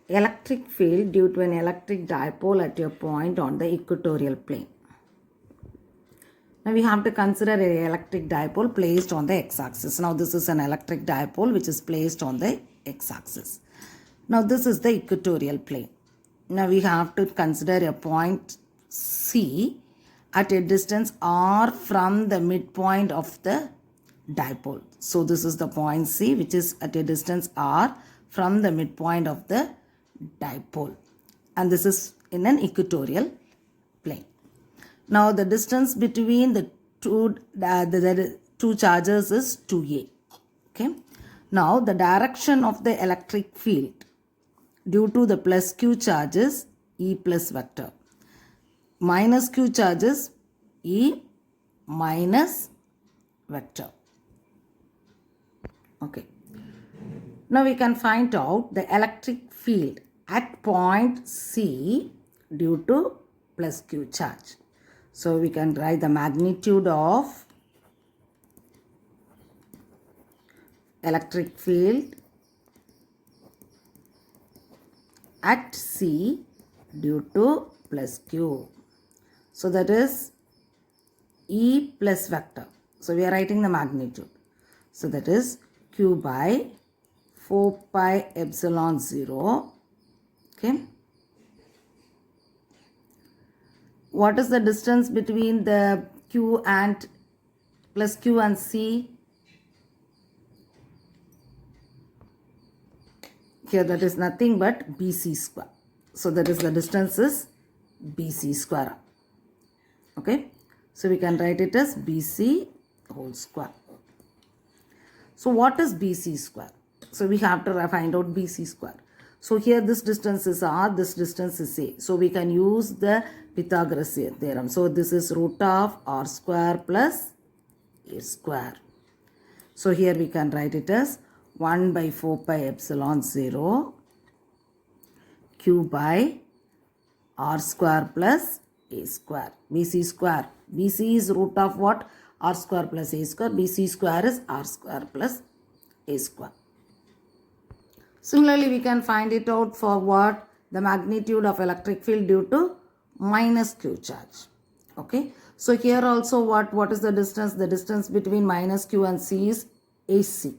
electric field due to an electric dipole at a point on the equatorial plane. Now we have to consider an electric dipole placed on the x-axis. Now this is an electric dipole which is placed on the x-axis. Now this is the equatorial plane. Now we have to consider a point C at a distance r from the midpoint of the dipole. So this is the point C which is at a distance r from the midpoint of the dipole. And this is in an equatorial plane. Now the distance between the two charges is 2a. Okay. Now the direction of the electric field due to the plus q charges E plus vector. Minus q charges E minus vector. Okay. Now we can find out the electric field at point C due to plus q charge. So we can write the magnitude of electric field at C due to plus q. So that is E plus vector. So we are writing the magnitude. So that is q by 4 pi epsilon 0. Okay. What is the distance between the q and plus q and C? Here that is nothing but BC square. So that is the distance is BC square. Okay. So we can write it as BC whole square. So what is BC square? So we have to find out BC square. So here this distance is r, this distance is a. So we can use the Pythagoras theorem. So this is root of r square plus a square. So here we can write it as 1 by 4 pi epsilon 0 q by r square plus a square. BC square. BC is root of what? R square plus a square. BC square is r square plus a square. Similarly, we can find it out for what? The magnitude of electric field due to minus q charge. Okay. So here also what is the distance? The distance between minus q and C is AC.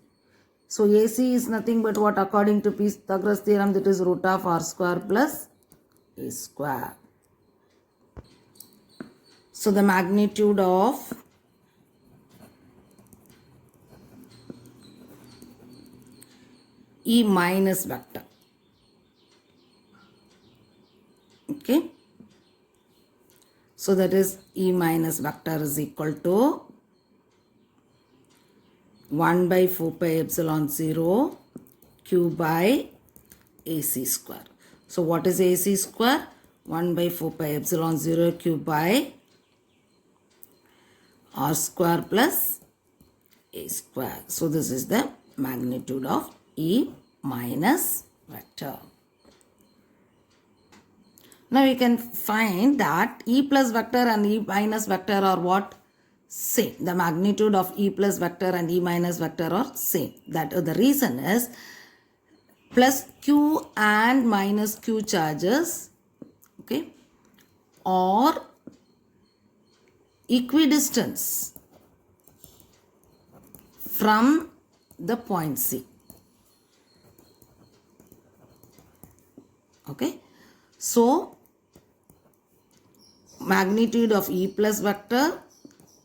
So AC is nothing but what? According to Pythagoras theorem, that is root of r square plus a square. So the magnitude of E minus vector. Okay. So that is E minus vector is equal to 1 by 4 pi epsilon 0 q by AC square. So what is AC square? 1 by 4 pi epsilon 0 q by r square plus a square. So this is the magnitude of E minus vector. Now we can find that E plus vector and E minus vector are what? Same. The magnitude of E plus vector and E minus vector are same. That the reason is plus q and minus q charges, okay, are equidistance from the point C. Okay. So magnitude of E plus vector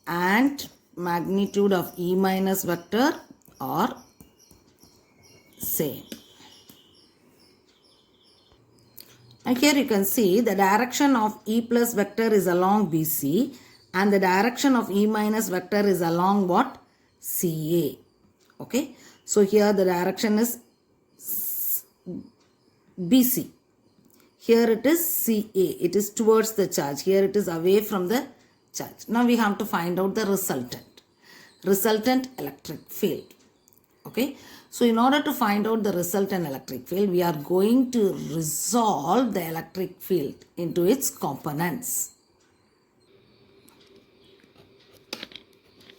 and magnitude of E minus vector are same. And here you can see the direction of E plus vector is along BC and the direction of E minus vector is along what? CA. Okay. So here the direction is BC. Here it is CA. It is towards the charge. Here it is away from the charge. Now we have to find out the resultant electric field. Okay. So in order to find out the resultant electric field, we are going to resolve the electric field into its components.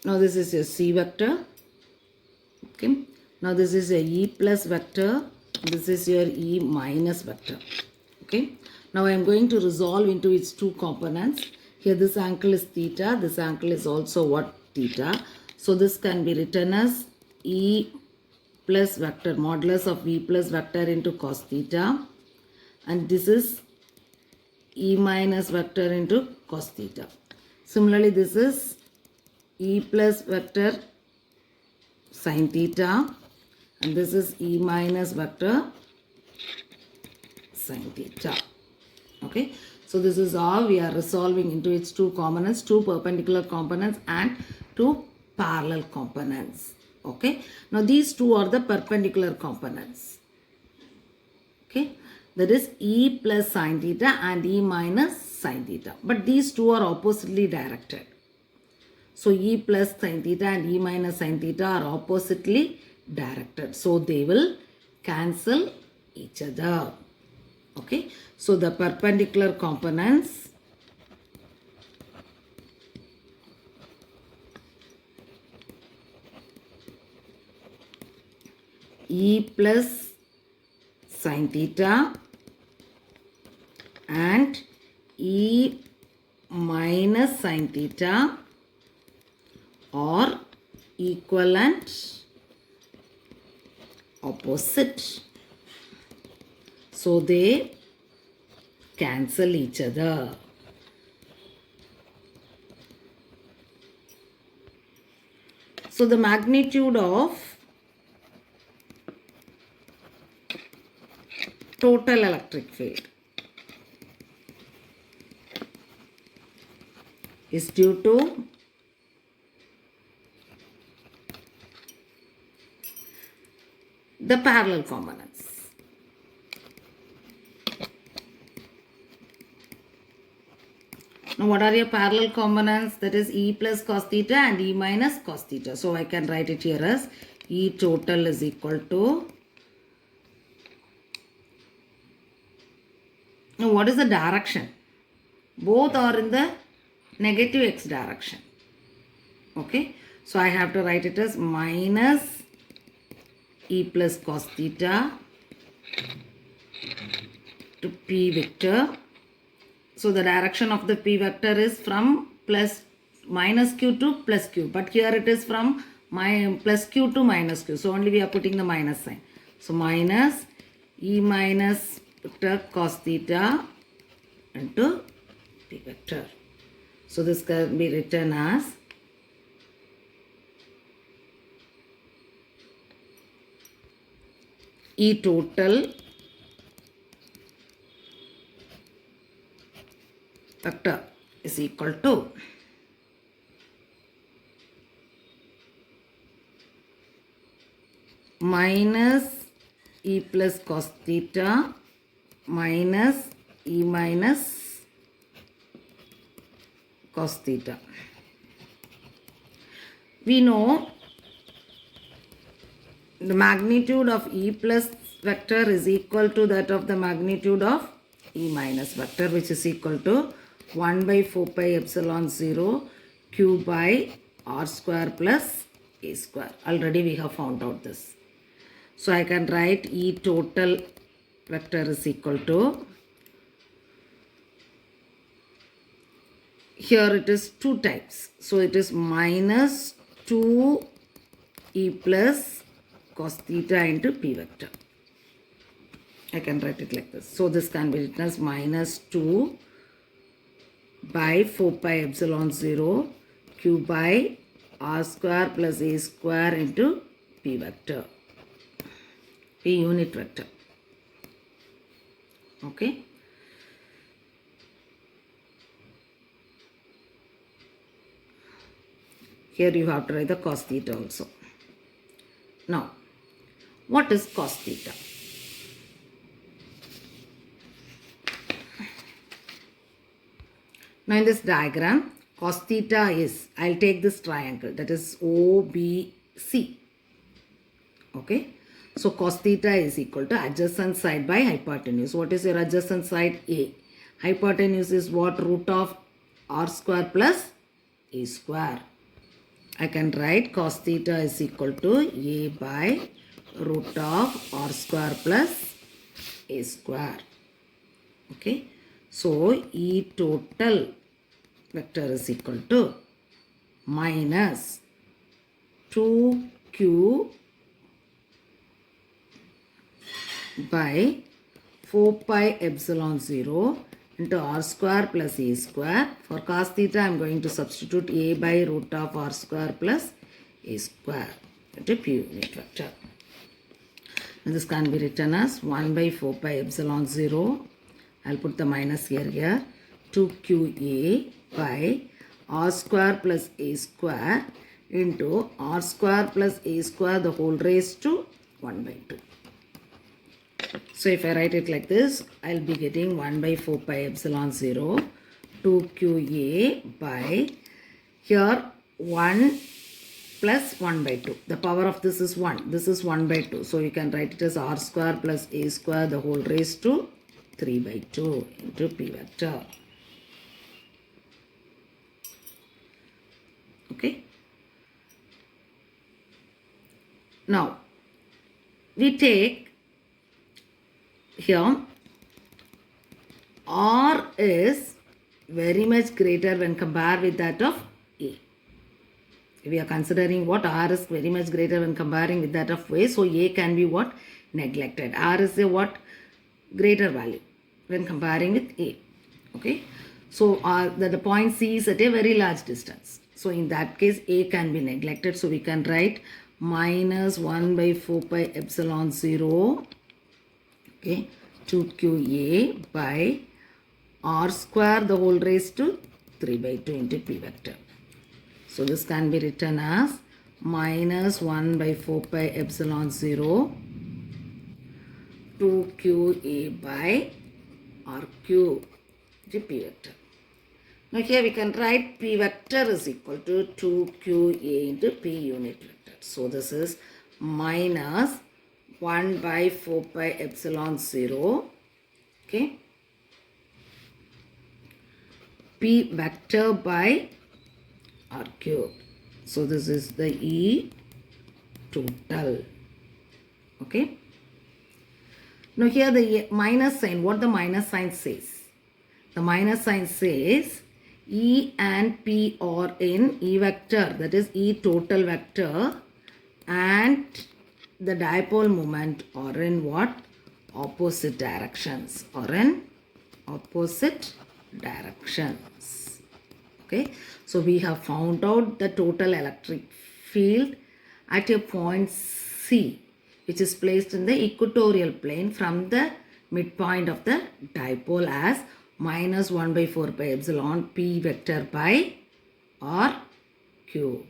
Now this is a C vector. Okay. Now this is a E plus vector. This is your E minus vector. Okay. Now I am going to resolve into its two components. Here this angle is theta. This angle is also what? Theta. So this can be written as E plus vector modulus of V plus vector into cos theta. And this is E minus vector into cos theta. Similarly, this is E plus vector sin theta. And this is E minus vector sin theta. Okay. So this is how we are resolving into its two components, two perpendicular components and two parallel components. Okay. Now these two are the perpendicular components. Okay. That is E plus sin theta and E minus sin theta. But these two are oppositely directed. So E plus sin theta and E minus sin theta are oppositely directed. So they will cancel each other. Okay. So the perpendicular components E plus sin theta and E minus sin theta are equivalent opposite. So they cancel each other. So the magnitude of total electric field is due to the parallel components. Now what are your parallel components? That is E plus cos theta and E minus cos theta. So I can write it here as E total is equal to. Now what is the direction? Both are in the negative x direction. Okay. So I have to write it as minus E plus cos theta to P vector. So the direction of the P vector is from minus Q to plus Q. But here it is from plus Q to minus Q. So only we are putting the minus sign. So minus E minus vector cos theta into P vector. So this can be written as E total vector is equal to minus E plus cos theta minus E minus cos theta. We know the magnitude of E plus vector is equal to that of the magnitude of E minus vector, which is equal to 1 by 4 pi epsilon 0 q by r square plus a square. Already we have found out this. So I can write E total vector is equal to, here it is two types. So it is minus 2 E plus cos theta into P vector. I can write it like this. So this can be written as minus 2 by 4 pi epsilon 0 q by r square plus a square into P vector. P unit vector. Okay. Here you have to write the cos theta also. Now, what is cos theta? Now in this diagram, cos theta is, I'll take this triangle, that is OBC. Okay. So cos theta is equal to adjacent side by hypotenuse. What is your adjacent side? A. Hypotenuse is what? Root of r square plus a square. I can write cos theta is equal to a by root of r square plus a square. Okay, so E total vector is equal to minus 2q by 4 pi epsilon 0 into r square plus a square. For cos theta, I am going to substitute a by root of r square plus a square into p unit vector. And this can be written as 1 by 4 pi epsilon 0. I'll put the minus here. 2qa by r square plus a square into r square plus a square the whole raised to 1 by 2. So if I write it like this, I'll be getting 1 by 4 pi epsilon 0 2qa by here 1 plus 1 by 2. The power of this is 1. This is 1 by 2. So you can write it as r square plus a square the whole raised to 3 by 2 into p vector. Okay. Now, we take here r is very much greater when compared with that of a. We are considering what r is very much greater when comparing with that of a. So, a can be what? Neglected. R is a what? Greater value when comparing with a. Okay. So, the point C is at a very large distance. So, in that case, a can be neglected. So, we can write minus 1 by 4 pi epsilon 0, okay, 2qa by r square the whole raised to 3 by 2 into p vector. So, this can be written as minus 1 by 4 pi epsilon 0, 2qa by r cube into p vector. Now, here we can write p vector is equal to 2qa into p unit vector. So, this is minus 1 by 4 pi epsilon 0, okay, p vector by r cube. So, this is the E total. Okay. Now, here the minus sign, what the minus sign says? The minus sign says E and P are in E vector, that is E total vector, and the dipole moment are in what? Opposite directions, or in opposite directions. Okay. So, we have found out the total electric field at a point C, which is placed in the equatorial plane from the midpoint of the dipole as minus 1 by 4 pi epsilon p vector by r cube.